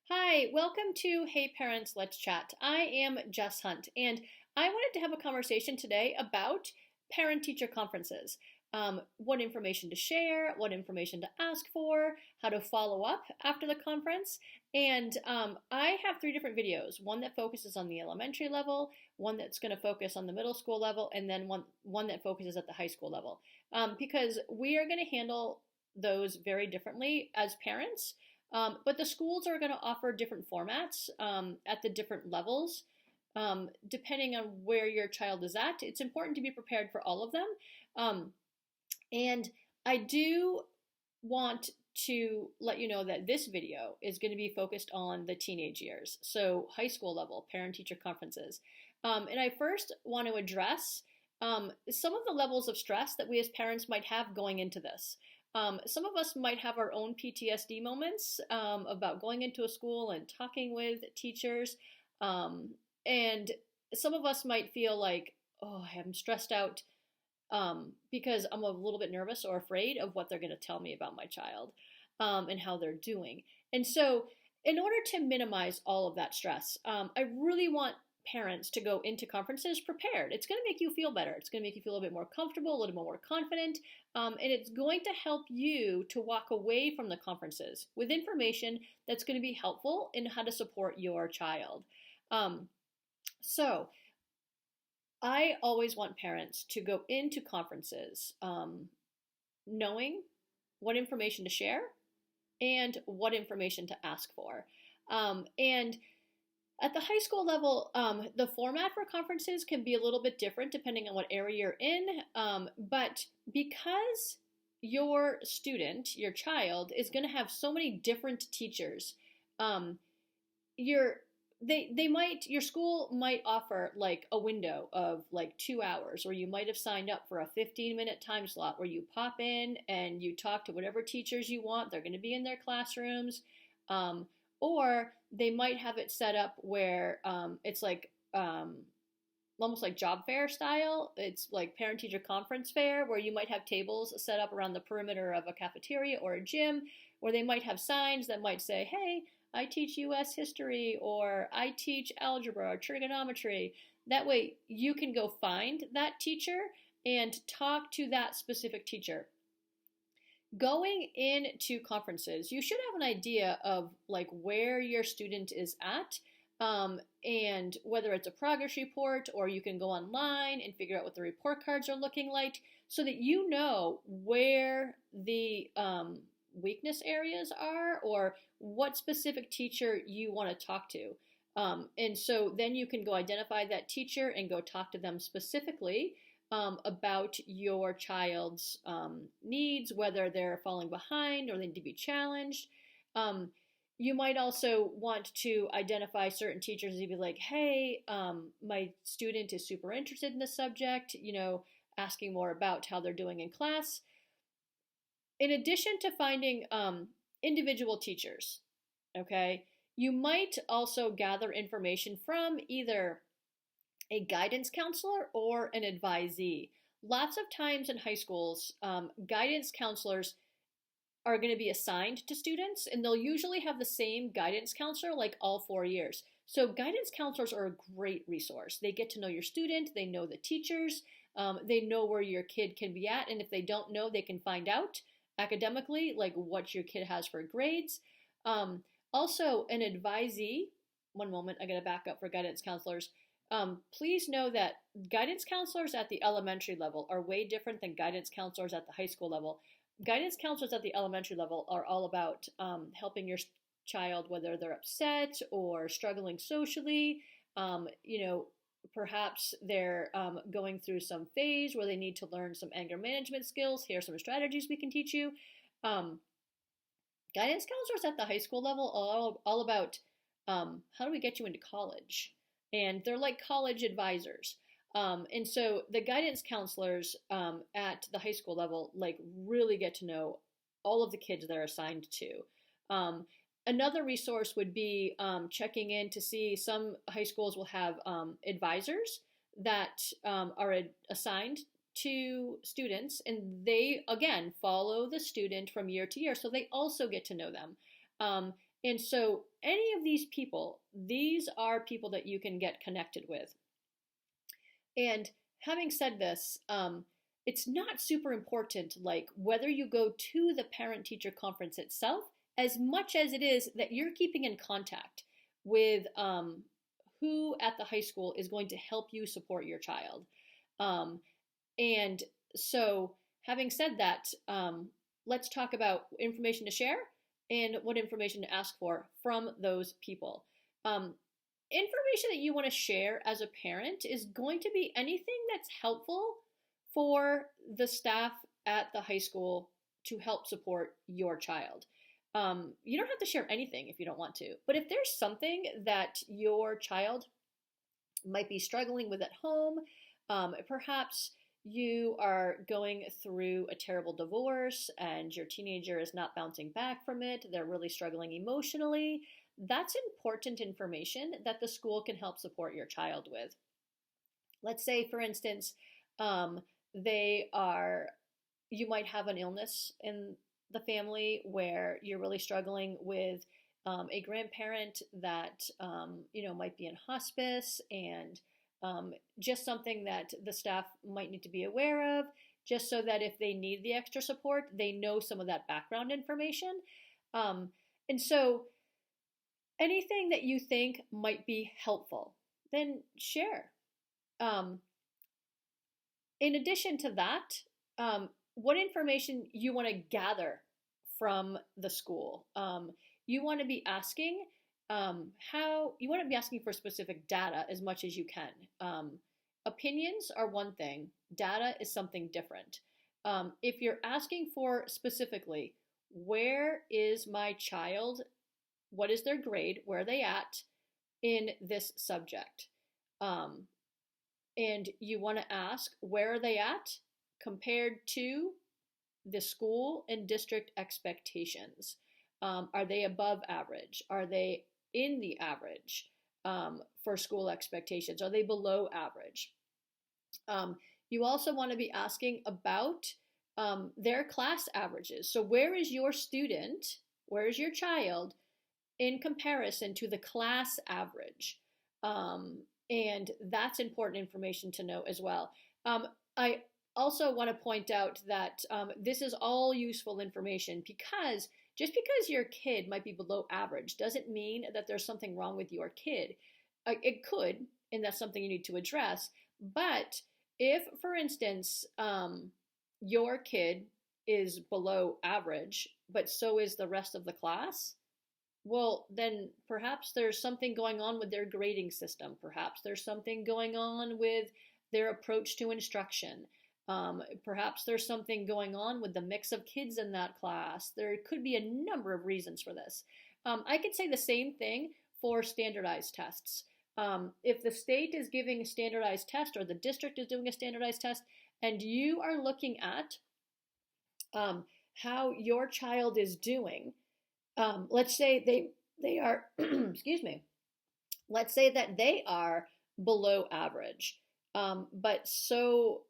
Hi, welcome to Hey Parents, Let's Chat. I am Jess Hunt, and I wanted to have a conversation today about parent-teacher conferences. What information to share, what information to ask for, how to follow up after the conference. And I have three different videos, one that focuses on the elementary level, one that's going to focus on the middle school level, and then one that focuses at the high school level. Because we are going to handle those very differently as parents. But the schools are going to offer different formats at the different levels, depending on where your child is at. It's important to be prepared for all of them. Um, and I do want to let you know that this video is going to be focused on the teenage years, so high school level parent-teacher conferences. And I first want to address some of the levels of stress that we as parents might have going into this. Some of us might have our own PTSD moments about going into a school and talking with teachers. And some of us might feel like, oh, I'm stressed out because I'm a little bit nervous or afraid of what they're going to tell me about my child and how they're doing. And so, in order to minimize all of that stress, I really want parents to go into conferences prepared. It's going to make you feel better. It's going to make you feel a little bit more comfortable, a little bit more confident, and it's going to help you to walk away from the conferences with information that's going to be helpful in how to support your child. So I always want parents to go into conferences knowing what information to share and what information to ask for. And at the high school level, the format for conferences can be a little bit different depending on what area you're in. But because your student, your child, is going to have so many different teachers, your school might offer like a window of like 2 hours, or you might have signed up for a 15-minute time slot where you pop in and you talk to whatever teachers you want. They're going to be in their classrooms. Or they might have it set up where it's like almost like job fair style. It's like parent-teacher conference fair where you might have tables set up around the perimeter of a cafeteria or a gym where they might have signs that might say, hey, I teach US history, or I teach algebra or trigonometry. That way you can go find that teacher and talk to that specific teacher. Going into conferences, you should have an idea of like where your student is at, and whether it's a progress report or you can go online and figure out what the report cards are looking like so that you know where the weakness areas are or what specific teacher you want to talk to. And so then you can go identify that teacher and go talk to them specifically about your child's needs, whether they're falling behind or they need to be challenged. You might also want to identify certain teachers and be like, hey, my student is super interested in this subject, asking more about how they're doing in class. In addition to finding individual teachers, okay, you might also gather information from either a guidance counselor or an advisee. Lots of times in high schools, guidance counselors are going to be assigned to students, and they'll usually have the same guidance counselor like all 4 years. So guidance counselors are a great resource. They get to know your student, they know the teachers, they know where your kid can be at, and if they don't know, they can find out academically, like what your kid has for grades. Also, an advisee, one moment, I gotta back up for guidance counselors. Please know that guidance counselors at the elementary level are way different than guidance counselors at the high school level. Guidance counselors at the elementary level are all about helping your child, whether they're upset or struggling socially. Perhaps they're going through some phase where they need to learn some anger management skills. Here are some strategies we can teach you. Guidance counselors at the high school level are all about how do we get you into college? And they're like college advisors. And so the guidance counselors at the high school level like really get to know all of the kids they're assigned to. Another resource would be checking in to see some high schools will have advisors that are assigned to students, and they, again, follow the student from year to year, so they also get to know them. And so, any of these people, these are people that you can get connected with. And having said this, it's not super important, like whether you go to the parent teacher conference itself, as much as it is that you're keeping in contact with who at the high school is going to help you support your child. Um, and so, having said that, let's talk about information to share and what information to ask for from those people. Information that you want to share as a parent is going to be anything that's helpful for the staff at the high school to help support your child. You don't have to share anything if you don't want to, but if there's something that your child might be struggling with at home, perhaps you are going through a terrible divorce and your teenager is not bouncing back from it, they're really struggling emotionally. That's important information that the school can help support your child with. Let's say, for instance, they are, you might have an illness in the family where you're really struggling with a grandparent that might be in hospice, and just something that the staff might need to be aware of, just so that if they need the extra support, they know some of that background information. And so anything that you think might be helpful, then share. Um, in addition to that, what information you want to gather from the school. You want to be asking you want to be asking for specific data as much as you can. Opinions are one thing, data is something different. If you're asking for specifically, where is my child? What is their grade? Where are they at in this subject? And you want to ask, where are they at compared to the school and district expectations? Are they above average? Are they in the average for school expectations? Are they below average? You also want to be asking about their class averages. So where is your student, where is your child in comparison to the class average? And that's important information to know as well. I also want to point out that this is all useful information, because just because your kid might be below average doesn't mean that there's something wrong with your kid. It could, and that's something you need to address. But if, for instance, your kid is below average, but so is the rest of the class, well, then perhaps there's something going on with their grading system. Perhaps there's something going on with their approach to instruction. Perhaps there's something going on with the mix of kids in that class. There could be a number of reasons for this. I could say the same thing for standardized tests. If the state is giving a standardized test, or the district is doing a standardized test, and you are looking at how your child is doing, let's say they are, excuse me, let's say that they are below average, but so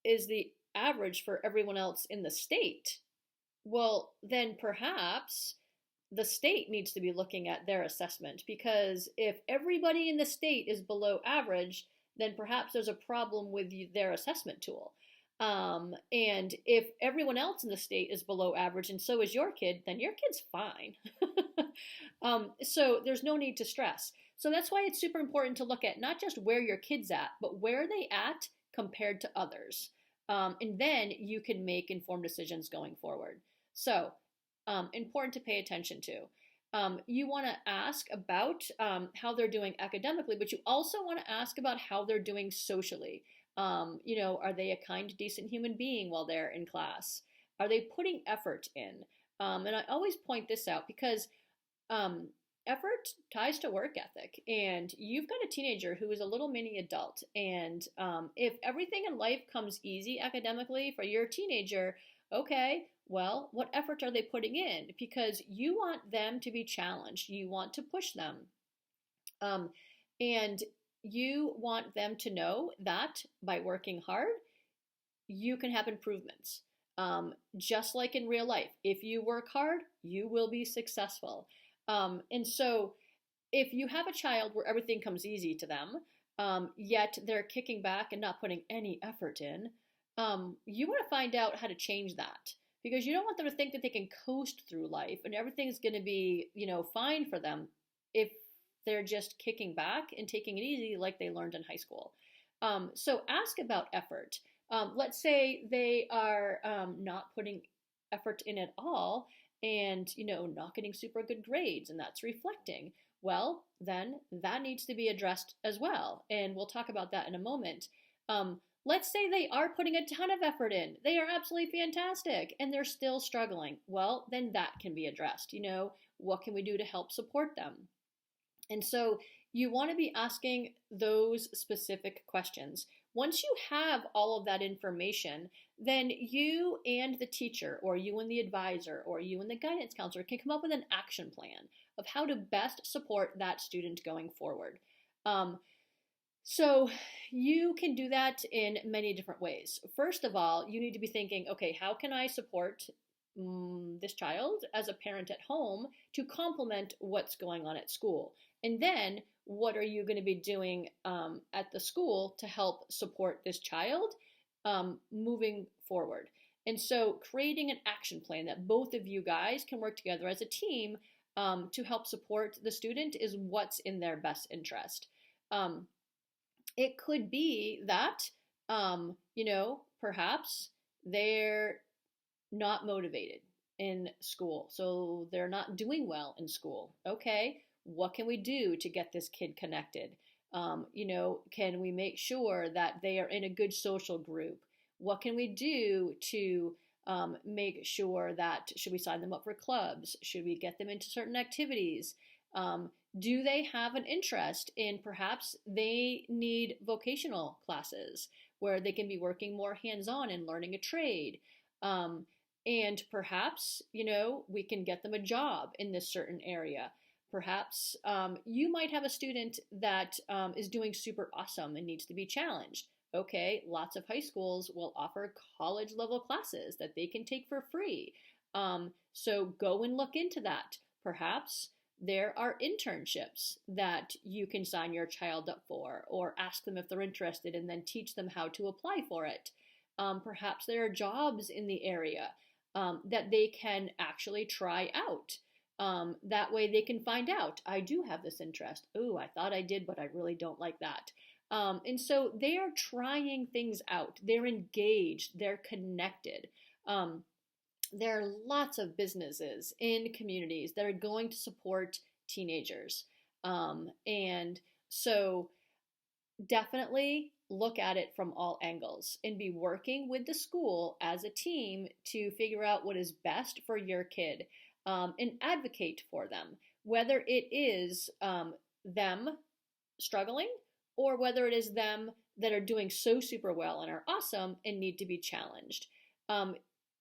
is the average for everyone else in the state. Well, then perhaps the state needs to be looking at their assessment, because if everybody in the state is below average, then perhaps there's a problem with their assessment tool. And if everyone else in the state is below average and so is your kid, then your kid's fine. So there's no need to stress. So that's why it's super important to look at not just where your kid's at, but where are they at compared to others. And then you can make informed decisions going forward. So important to pay attention to. You want to ask about how they're doing academically, but you also want to ask about how they're doing socially. Are they a kind, decent human being while they're in class? Are they putting effort in? And I always point this out because effort ties to work ethic. And you've got a teenager who is a little mini adult. And if everything in life comes easy academically for your teenager, okay, well, what effort are they putting in? Because you want them to be challenged. You want to push them. And you want them to know that by working hard, you can have improvements. Just like in real life, if you work hard, you will be successful. And so if you have a child where everything comes easy to them, yet they're kicking back and not putting any effort in, you want to find out how to change that, because you don't want them to think that they can coast through life and everything's going to be, fine for them if they're just kicking back and taking it easy like they learned in high school. So ask about effort. Let's say they are not putting effort in at all and, not getting super good grades, and that's reflecting. Well, then that needs to be addressed as well. And we'll talk about that in a moment. Let's say they are putting a ton of effort in. They are absolutely fantastic and they're still struggling. Well, then that can be addressed. What can we do to help support them? And so you want to be asking those specific questions. Once you have all of that information, then you and the teacher, or you and the advisor, or you and the guidance counselor can come up with an action plan of how to best support that student going forward. So you can do that in many different ways. First of all, you need to be thinking, okay, how can I support this child as a parent at home to complement what's going on at school? And then what are you going to be doing at the school to help support this child moving forward? And so creating an action plan that both of you guys can work together as a team to help support the student is what's in their best interest. It could be that, perhaps they're not motivated in school, so they're not doing well in school. Okay, what can we do to get this kid connected? Can we make sure that they are in a good social group? What can we do to make sure that, should we sign them up for clubs? Should we get them into certain activities? Do they have an interest in, perhaps they need vocational classes where they can be working more hands-on and learning a trade? And perhaps, we can get them a job in this certain area. Perhaps you might have a student that is doing super awesome and needs to be challenged. Okay, lots of high schools will offer college level classes that they can take for free. So go and look into that. Perhaps there are internships that you can sign your child up for, or ask them if they're interested and then teach them how to apply for it. Perhaps there are jobs in the area that they can actually try out. That way they can find out, I do have this interest. Oh, I thought I did, but I really don't like that. And so they are trying things out. They're engaged. They're connected. There are lots of businesses in communities that are going to support teenagers. And so definitely look at it from all angles and be working with the school as a team to figure out what is best for your kid, and advocate for them, whether it is them struggling or whether it is them that are doing so super well and are awesome and need to be challenged.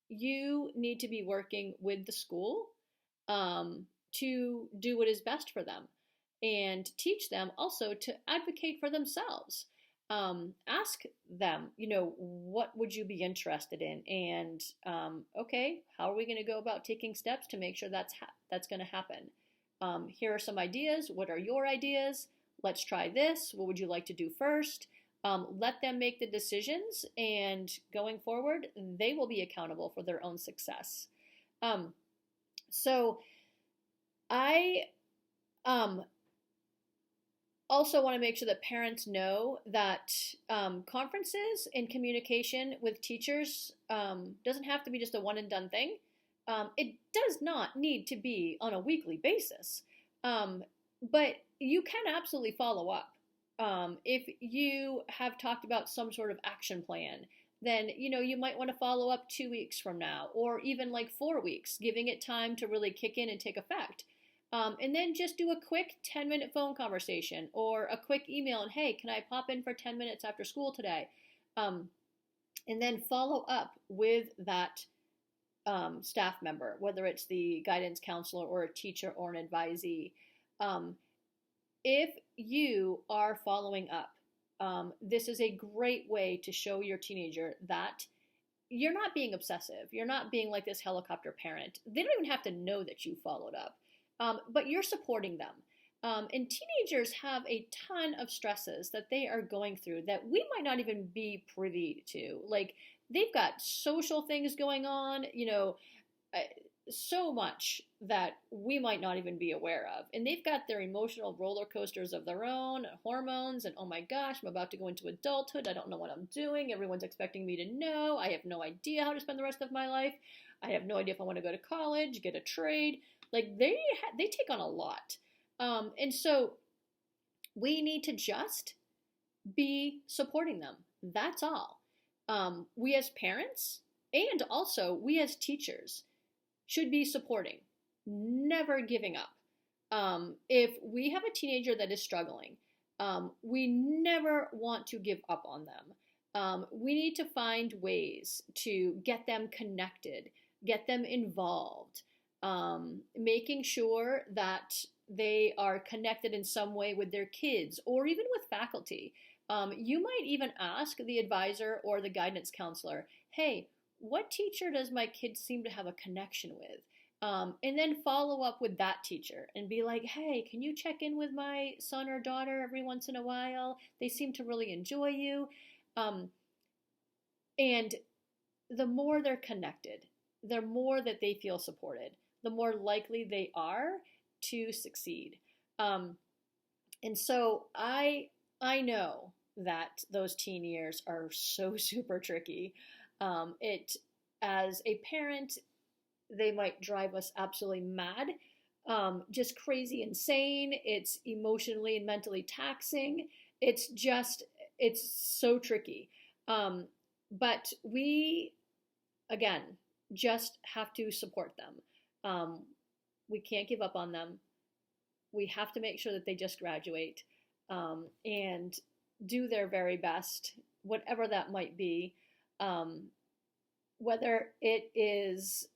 You need to be working with the school to do what is best for them, and teach them also to advocate for themselves. Ask them, what would you be interested in? And okay, how are we going to go about taking steps to make sure that's going to happen? Here are some ideas. What are your ideas? Let's try this. What would you like to do first? Let them make the decisions, and going forward, they will be accountable for their own success. So I also want to make sure that parents know that conferences and communication with teachers doesn't have to be just a one and done thing. It does not need to be on a weekly basis, but you can absolutely follow up. If you have talked about some sort of action plan, then you might want to follow up 2 weeks from now, or even like 4 weeks, giving it time to really kick in and take effect. And then just do a quick 10-minute phone conversation or a quick email and, hey, can I pop in for 10 minutes after school today? And then follow up with that staff member, whether it's the guidance counselor or a teacher or an advisee. If you are following up, this is a great way to show your teenager that you're not being obsessive. You're not being like this helicopter parent. They don't even have to know that you followed up. but you're supporting them. And teenagers have a ton of stresses that they are going through that we might not even be privy to. Like, they've got social things going on, uh, so much that we might not even be aware of. And they've got their emotional roller coasters of their own, hormones, and oh my gosh, I'm about to go into adulthood. I don't know what I'm doing. Everyone's expecting me to know. I have no idea how to spend the rest of my life. I have no idea if I want to go to college, get a trade. Like, they take on a lot. And so we need to just be supporting them. That's all. We as parents and also we as teachers should be supporting, never giving up. If we have a teenager that is struggling, we never want to give up on them. We need to find ways to get them connected, get them involved, making sure that they are connected in some way with their kids or even with faculty. You might even ask the advisor or the guidance counselor, hey, what teacher does my kid seem to have a connection with? And then follow up with that teacher and be like, hey, can you check in with my son or daughter every once in a while? They seem to really enjoy you. And the more they're connected, the more that they feel supported, the more likely they are to succeed. And so I know that those teen years are so super tricky. It as a parent, they might drive us absolutely mad, just crazy insane. It's emotionally and mentally taxing. It's so tricky. But we, again, just have to support them. We can't give up on them. We have to make sure that they just graduate and do their very best, whatever that might be. Whether it is,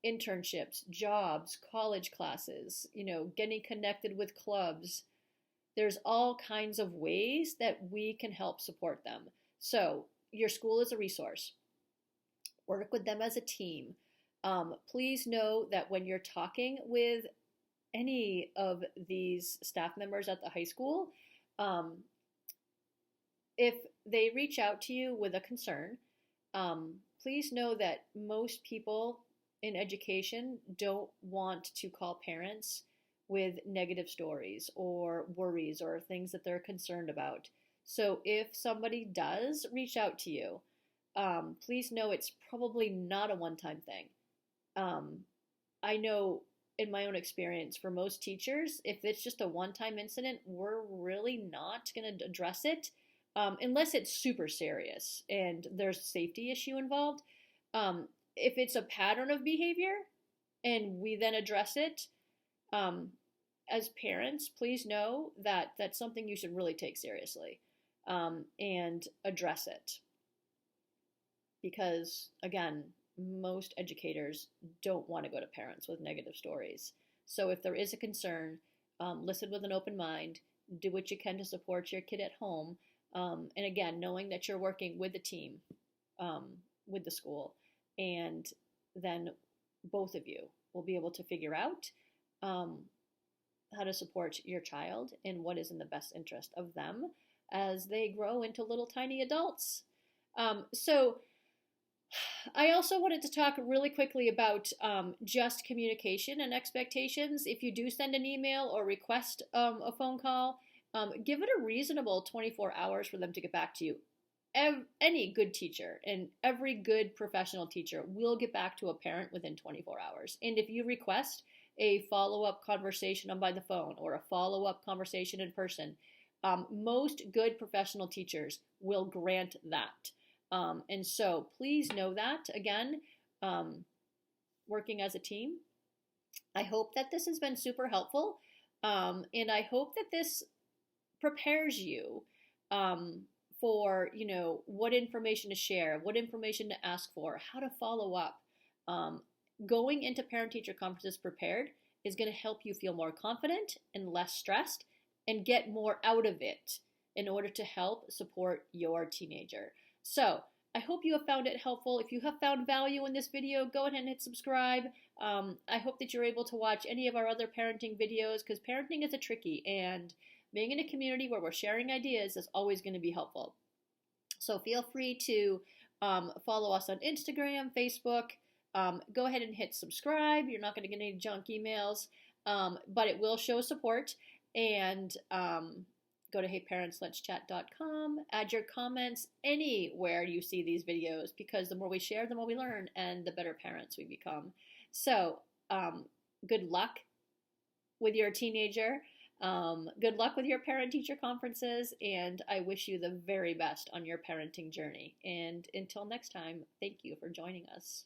internships, jobs, college classes, getting connected with clubs. There's all kinds of ways that we can help support them. So your school is a resource. Work with them as a team. Please know that when you're talking with any of these staff members at the high school, if they reach out to you with a concern, please know that most people in education don't want to call parents with negative stories or worries or things that they're concerned about. So if somebody does reach out to you, please know it's probably not a one-time thing. I know in my own experience, for most teachers, if it's just a one-time incident, we're really not going to address it unless it's super serious and there's a safety issue involved. If it's a pattern of behavior and we then address it, as parents, please know that that's something you should really take seriously and address it. Because, again, most educators don't want to go to parents with negative stories. So if there is a concern, listen with an open mind, do what you can to support your kid at home. And again, knowing that you're working with the team, with the school, and then both of you will be able to figure out how to support your child and what is in the best interest of them as they grow into little tiny adults. So I also wanted to talk really quickly about just communication and expectations. If you do send an email or request a phone call, give it a reasonable 24 hours for them to get back to you. Any good teacher and every good professional teacher will get back to a parent within 24 hours. And if you request a follow-up conversation on by the phone or a follow-up conversation in person, most good professional teachers will grant that. And so please know that, again, working as a team. I hope that this has been super helpful. And I hope that this prepares you for, what information to share, what information to ask for, how to follow up. Going into parent-teacher conferences prepared is going to help you feel more confident and less stressed and get more out of it in order to help support your teenager. So I hope you have found it helpful. If you have found value in this video, go ahead and hit subscribe. I hope that you're able to watch any of our other parenting videos, because parenting is a tricky, and being in a community where we're sharing ideas is always going to be helpful. So feel free to follow us on Instagram, Facebook. Go ahead and hit subscribe. You're not going to get any junk emails, but it will show support. And go to heyparentsletschat.com. Add your comments anywhere you see these videos, because the more we share, the more we learn, and the better parents we become. So good luck with your teenager. Good luck with your parent-teacher conferences, and I wish you the very best on your parenting journey. And until next time, thank you for joining us.